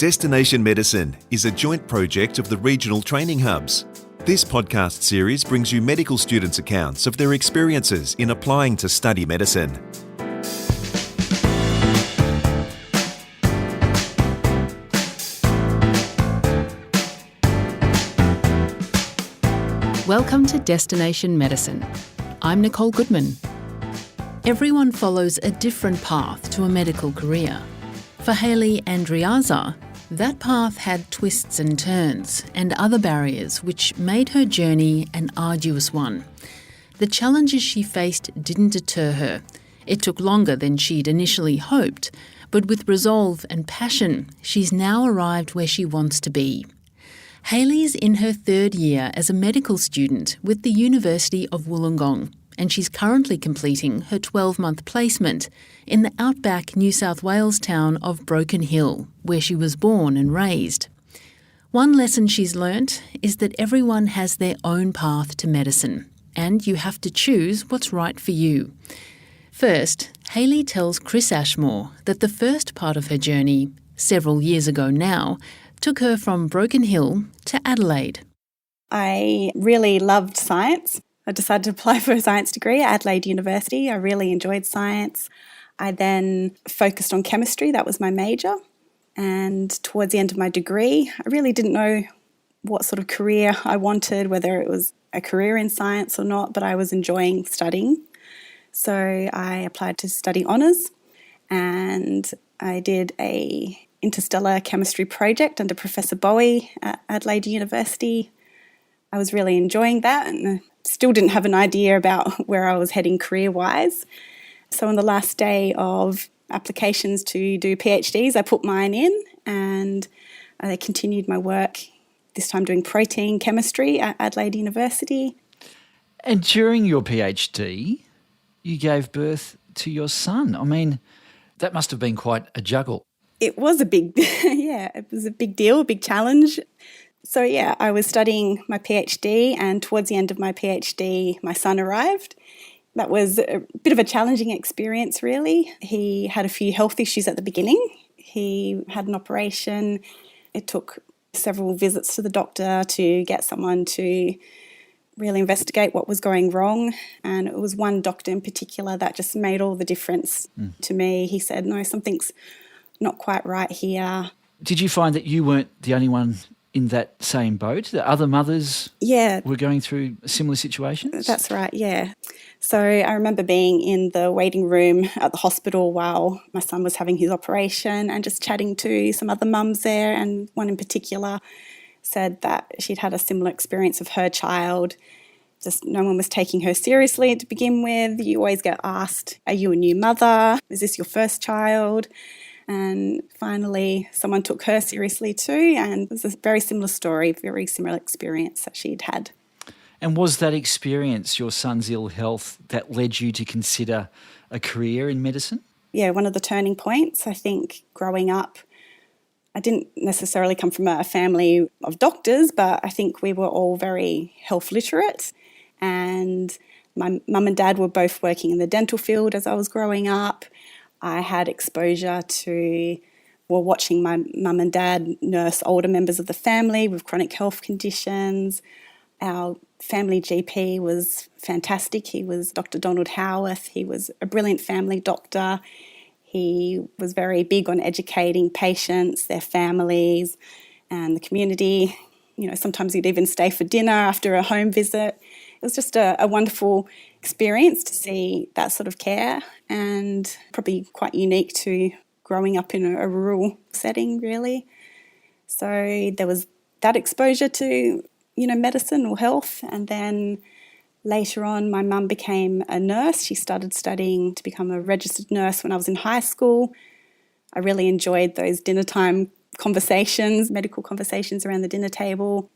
Destination Medicine is a joint project of the regional training hubs. This podcast series brings you medical students' accounts of their experiences in applying to study medicine. Welcome to Destination Medicine. I'm Nicole Goodman. Everyone follows a different path to a medical career. For Hayley Andreazza, that path had twists and turns and other barriers which made her journey an arduous one. The challenges she faced didn't deter her. It took longer than she'd initially hoped, but with resolve and passion, she's now arrived where she wants to be. Hayley's in her third year as a medical student with the University of Wollongong, and she's currently completing her 12-month placement in the outback New South Wales town of Broken Hill, where she was born and raised. One lesson she's learnt is that everyone has their own path to medicine, and you have to choose what's right for you. First, Hayley tells Chris Ashmore that the first part of her journey, several years ago now, took her from Broken Hill to Adelaide. I really loved science. I decided to apply for a science degree at Adelaide University. I really enjoyed science. I then focused on chemistry. That was my major. And towards the end of my degree, I really didn't know what sort of career I wanted, whether it was a career in science or not, but I was enjoying studying. So I applied to study honours, and I did a interstellar chemistry project under Professor Bowie at Adelaide University. I was really enjoying that and still didn't have an idea about where I was heading career-wise. So on the last day of applications to do PhDs, I put mine in and I continued my work, this time doing protein chemistry at Adelaide University. And during your PhD, you gave birth to your son. I mean, that must have been quite a juggle. It was a big, it was a big deal, a big challenge. So I was studying my PhD, and towards the end of my PhD, my son arrived. That was a bit of a challenging experience, really. He had a few health issues at the beginning. He had an operation. It took several visits to the doctor to get someone to really investigate what was going wrong. And it was one doctor in particular that just made all the difference to me. He said, no, something's not quite right here. Did you find that you weren't the only one in that same boat? The other mothers were going through similar situations? That's right, yeah. So I remember being in the waiting room at the hospital while my son was having his operation and just chatting to some other mums there, and one in particular said that she'd had a similar experience of her child. Just no one was taking her seriously to begin with. You always get asked, are you a new mother? Is this your first child? And finally, someone took her seriously too, and it was a very similar story, very similar experience that she'd had. And was that experience, your son's ill health, that led you to consider a career in medicine? Yeah, one of the turning points. I think growing up, I didn't necessarily come from a family of doctors, but I think we were all very health literate. And my mum and dad were both working in the dental field as I was growing up. I had exposure to, watching my mum and dad nurse older members of the family with chronic health conditions. Our family GP was fantastic. He was Dr. Donald Howarth. He was a brilliant family doctor. He was very big on educating patients, their families, and the community. Sometimes he'd even stay for dinner after a home visit. It was just a wonderful experience to see that sort of care, and probably quite unique to growing up in a rural setting, really. So there was that exposure to, medicine or health. And then later on, my mum became a nurse. She started studying to become a registered nurse when I was in high school. I really enjoyed those dinner time conversations, medical conversations around the dinner table.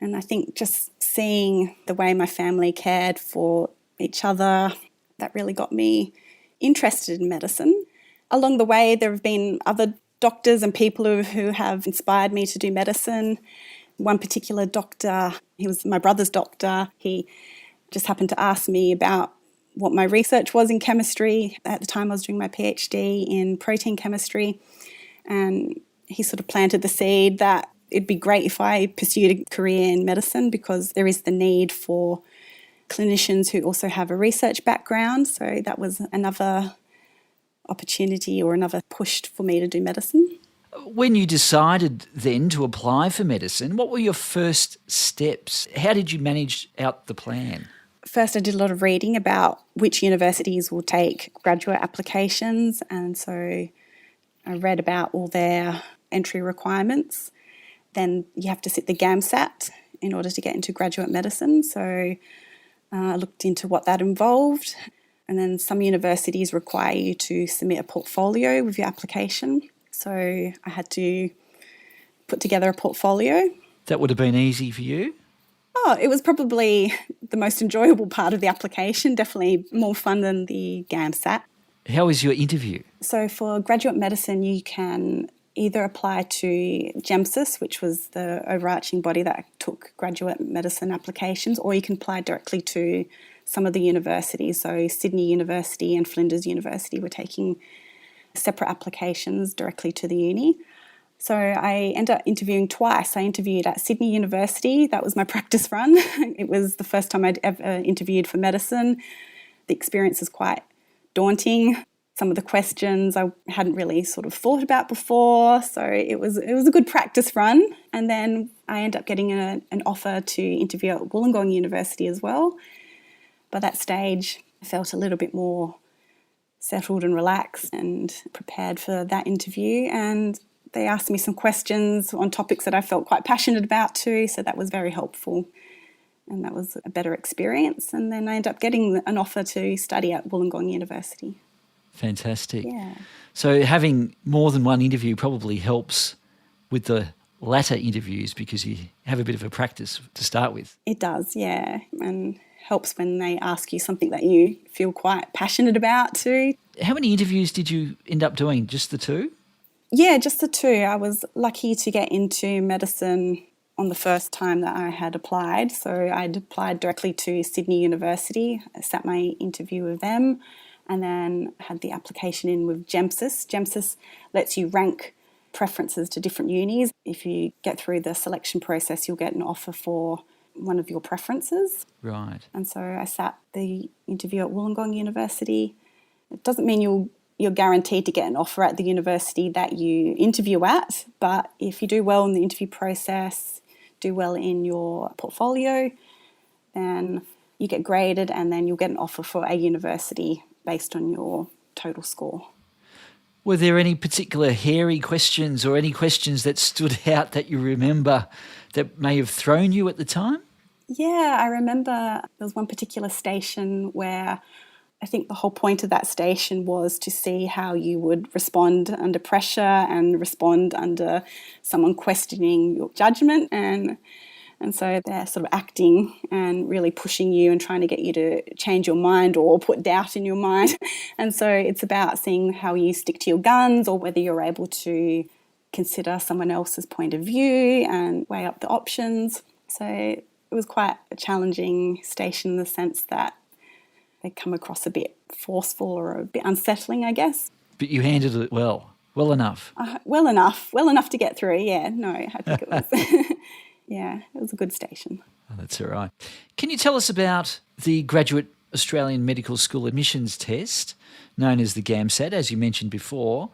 And I think just seeing the way my family cared for each other, that really got me interested in medicine. Along the way, there have been other doctors and people who have inspired me to do medicine. One particular doctor, he was my brother's doctor. He just happened to ask me about what my research was in chemistry. At the time, I was doing my PhD in protein chemistry. And he sort of planted the seed that it'd be great if I pursued a career in medicine, because there is the need for clinicians who also have a research background. So that was another opportunity or another push for me to do medicine. When you decided then to apply for medicine, what were your first steps? How did you manage out the plan? First, I did a lot of reading about which universities will take graduate applications, and so I read about all their entry requirements. Then you have to sit the GAMSAT in order to get into graduate medicine, so I looked into what that involved. And then some universities require you to submit a portfolio with your application. So I had to put together a portfolio. That would have been easy for you? Oh, it was probably the most enjoyable part of the application, definitely more fun than the GAMSAT. How was your interview? So for graduate medicine, you can either apply to GEMSIS, which was the overarching body that took graduate medicine applications, or you can apply directly to some of the universities. So Sydney University and Flinders University were taking separate applications directly to the uni. So I ended up interviewing twice. I interviewed at Sydney University. That was my practice run. It was the first time I'd ever interviewed for medicine. The experience was quite daunting. Some of the questions I hadn't really sort of thought about before. So it was a good practice run. And then I ended up getting an offer to interview at Wollongong University as well. By that stage, I felt a little bit more settled and relaxed and prepared for that interview. And they asked me some questions on topics that I felt quite passionate about too, so that was very helpful. And that was a better experience. And then I ended up getting an offer to study at Wollongong University. Fantastic. Yeah. So having more than one interview probably helps with the latter interviews because you have a bit of a practice to start with. It does, yeah. And helps when they ask you something that you feel quite passionate about too. How many interviews did you end up doing? Just the two? Yeah, just the two. I was lucky to get into medicine on the first time that I had applied. So I'd applied directly to Sydney University. I sat my interview with them and then had the application in with GEMSIS. GEMSIS lets you rank preferences to different unis. If you get through the selection process, you'll get an offer for one of your preferences. Right. And so I sat the interview at Wollongong University. It doesn't mean you're guaranteed to get an offer at the university that you interview at, but if you do well in the interview process, do well in your portfolio, then you get graded and then you'll get an offer for a university based on your total score. Were there any particular hairy questions or any questions that stood out that you remember that may have thrown you at the time? Yeah, I remember there was one particular station where I think the whole point of that station was to see how you would respond under pressure and respond under someone questioning your judgment. And so they're sort of acting and really pushing you and trying to get you to change your mind or put doubt in your mind. And so it's about seeing how you stick to your guns or whether you're able to consider someone else's point of view and weigh up the options. So it was quite a challenging station in the sense that they come across a bit forceful or a bit unsettling, I guess. But you handled it well enough. Well enough to get through, yeah. No, I think it was, yeah, it was a good station. Oh, that's all right. Can you tell us about the Graduate Australian Medical School Admissions Test, known as the GAMSAT, as you mentioned before?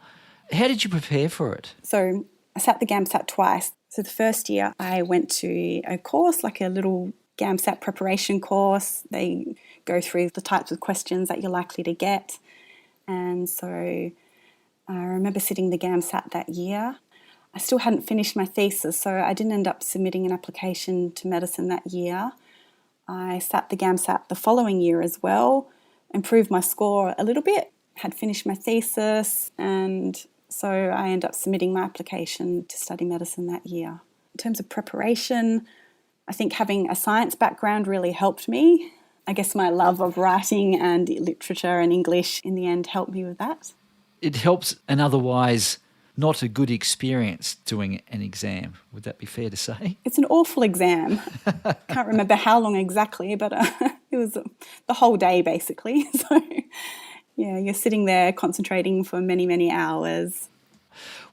How did you prepare for it? So I sat the GAMSAT twice. So the first year I went to a course, like a little GAMSAT preparation course. They go through the types of questions that you're likely to get. And so I remember sitting the GAMSAT that year. I still hadn't finished my thesis, so I didn't end up submitting an application to medicine that year. I sat the GAMSAT the following year as well, improved my score a little bit, had finished my thesis, and so I ended up submitting my application to study medicine that year. In terms of preparation, I think having a science background really helped me. I guess my love of writing and literature and English in the end helped me with that. It helps an otherwise not a good experience doing an exam. Would that be fair to say? It's an awful exam. Can't remember how long exactly, but it was the whole day basically. So, yeah, you're sitting there concentrating for many, many hours.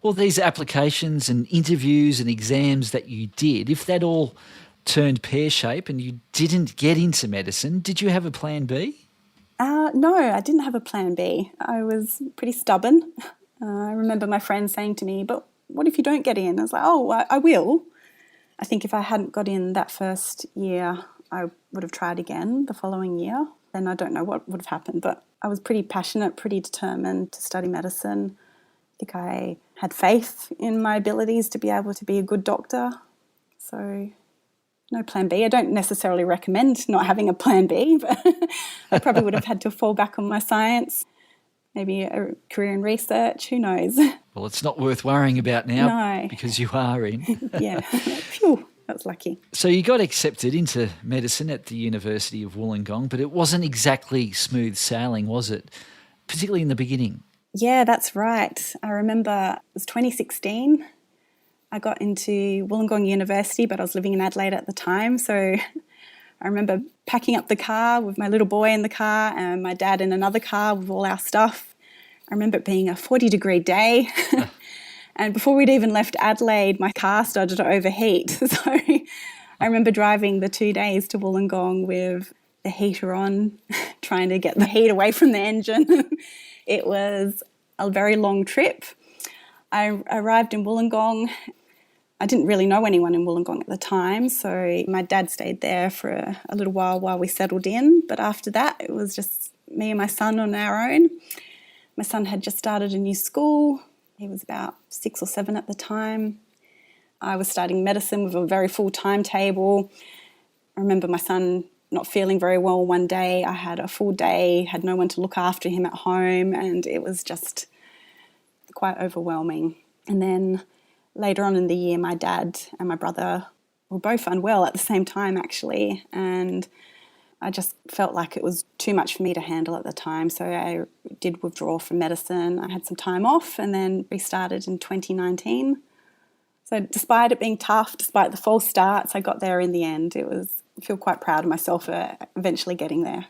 Well, these applications and interviews and exams that you did, if that all turned pear-shaped and you didn't get into medicine, did you have a plan B? No, I didn't have a plan B. I was pretty stubborn. I remember my friend saying to me, but what if you don't get in? I was like, I will. I think if I hadn't got in that first year, I would have tried again the following year. Then I don't know what would have happened, but I was pretty passionate, pretty determined to study medicine. I think I had faith in my abilities to be able to be a good doctor. So no plan B. I don't necessarily recommend not having a plan B, but I probably would have had to fall back on my science, maybe a career in research, who knows. Well, it's not worth worrying about now No. because you are in. Yeah, phew, that was lucky. So you got accepted into medicine at the University of Wollongong, but it wasn't exactly smooth sailing, was it? Particularly in the beginning. Yeah, that's right. I remember it was 2016. I got into Wollongong University, but I was living in Adelaide at the time. So I remember packing up the car with my little boy in the car and my dad in another car with all our stuff. I remember it being a 40-degree day. And before we'd even left Adelaide, my car started to overheat. So I remember driving the 2 days to Wollongong with the heater on, trying to get the heat away from the engine. It was a very long trip. I arrived in Wollongong. I didn't really know anyone in Wollongong at the time, so my dad stayed there for a little while we settled in. But after that, it was just me and my son on our own. My son had just started a new school. He was about 6 or 7 at the time. I was studying medicine with a very full timetable. I remember my son not feeling very well one day. I had a full day, had no one to look after him at home, and it was just quite overwhelming. And then later on in the year, my dad and my brother were both unwell at the same time, actually, and I just felt like it was too much for me to handle at the time. So I did withdraw from medicine. I had some time off and then restarted in 2019. So despite it being tough, despite the false starts, I got there in the end. I feel quite proud of myself for eventually getting there.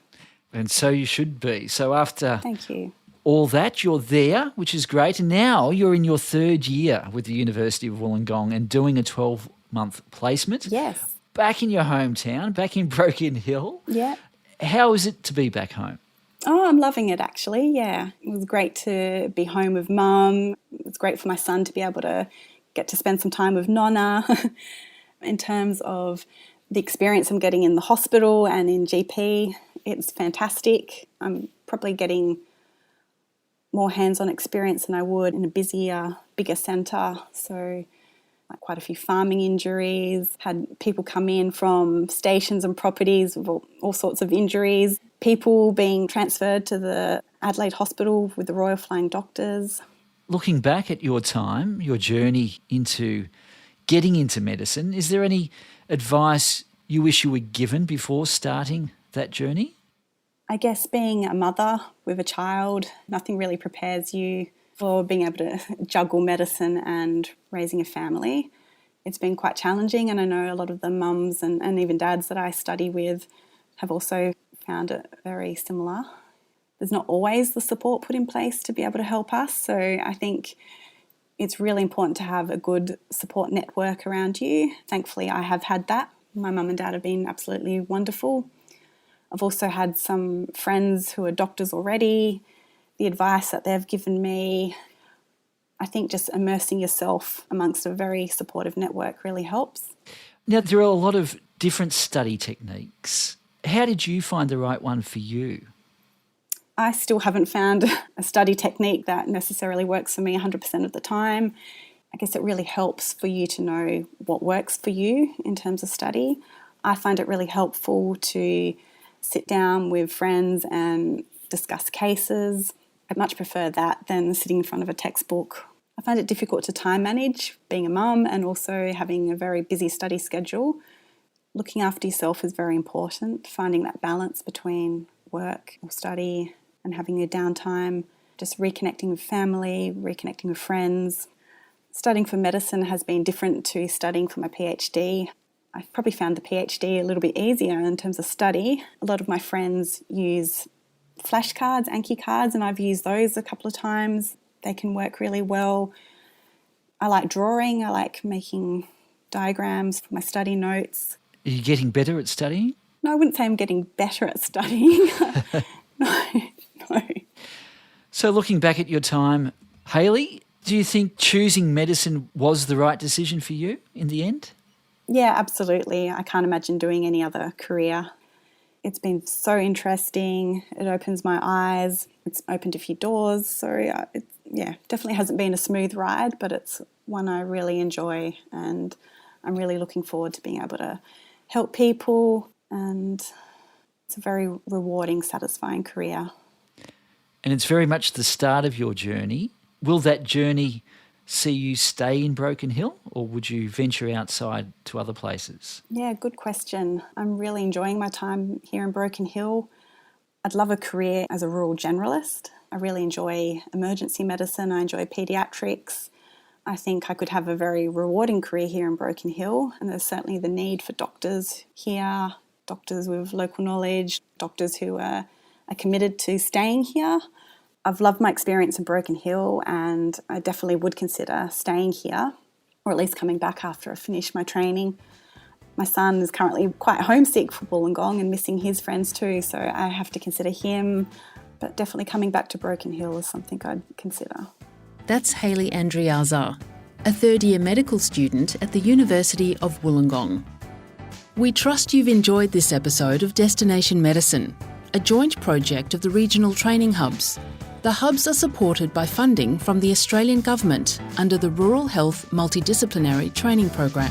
And so you should be. So after Thank you. all that, you're there, which is great. And now you're in your 3rd year with the University of Wollongong and doing a 12-month placement. Yes. Back in your hometown, back in Broken Hill. Yeah. How is it to be back home? Oh, I'm loving it actually, yeah. It was great to be home with Mum. It was great for my son to be able to get to spend some time with Nonna. In terms of the experience I'm getting in the hospital and in GP, it's fantastic. I'm probably getting more hands-on experience than I would in a busier, bigger centre. So like quite a few farming injuries, had people come in from stations and properties with all sorts of injuries, people being transferred to the Adelaide Hospital with the Royal Flying Doctors. Looking back at your time, your journey into getting into medicine, is there any advice you wish you were given before starting that journey? I guess being a mother with a child, nothing really prepares you for being able to juggle medicine and raising a family. It's been quite challenging, and I know a lot of the mums and even dads that I study with have also found it very similar. There's not always the support put in place to be able to help us, so I think it's really important to have a good support network around you. Thankfully, I have had that. My mum and dad have been absolutely wonderful. I've also had some friends who are doctors already. The advice that they've given me, I think just immersing yourself amongst a very supportive network really helps. Now, there are a lot of different study techniques. How did you find the right one for you? I still haven't found a study technique that necessarily works for me 100% of the time. I guess it really helps for you to know what works for you in terms of study. I find it really helpful to sit down with friends and discuss cases. I much prefer that than sitting in front of a textbook. I find it difficult to time manage being a mum and also having a very busy study schedule. Looking after yourself is very important, finding that balance between work or study and having your downtime, just reconnecting with family, reconnecting with friends. Studying for medicine has been different to studying for my PhD. I've probably found the PhD a little bit easier in terms of study. A lot of my friends use flashcards, Anki cards, and I've used those a couple of times. They can work really well. I like drawing. I like making diagrams for my study notes. Are you getting better at studying? No, I wouldn't say I'm getting better at studying. No. So looking back at your time, Hayley, do you think choosing medicine was the right decision for you in the end? Yeah, absolutely. I can't imagine doing any other career. It's been so interesting. It opens my eyes. It's opened a few doors. So it definitely hasn't been a smooth ride, but it's one I really enjoy, and I'm really looking forward to being able to help people, and it's a very rewarding, satisfying career. And it's very much the start of your journey. Will that journey see you stay in Broken Hill, or would you venture outside to other places? Yeah, good question. I'm really enjoying my time here in Broken Hill. I'd love a career as a rural generalist. I really enjoy emergency medicine. I enjoy paediatrics. I think I could have a very rewarding career here in Broken Hill, and there's certainly the need for doctors here, doctors with local knowledge, doctors who are committed to staying here. I've loved my experience in Broken Hill, and I definitely would consider staying here, or at least coming back after I finish my training. My son is currently quite homesick for Wollongong and missing his friends too, so I have to consider him, but definitely coming back to Broken Hill is something I'd consider. That's Hayley Andreazza, a third-year medical student at the University of Wollongong. We trust you've enjoyed this episode of Destination Medicine, a joint project of the regional training hubs. The hubs are supported by funding from the Australian Government under the Rural Health Multidisciplinary Training Program.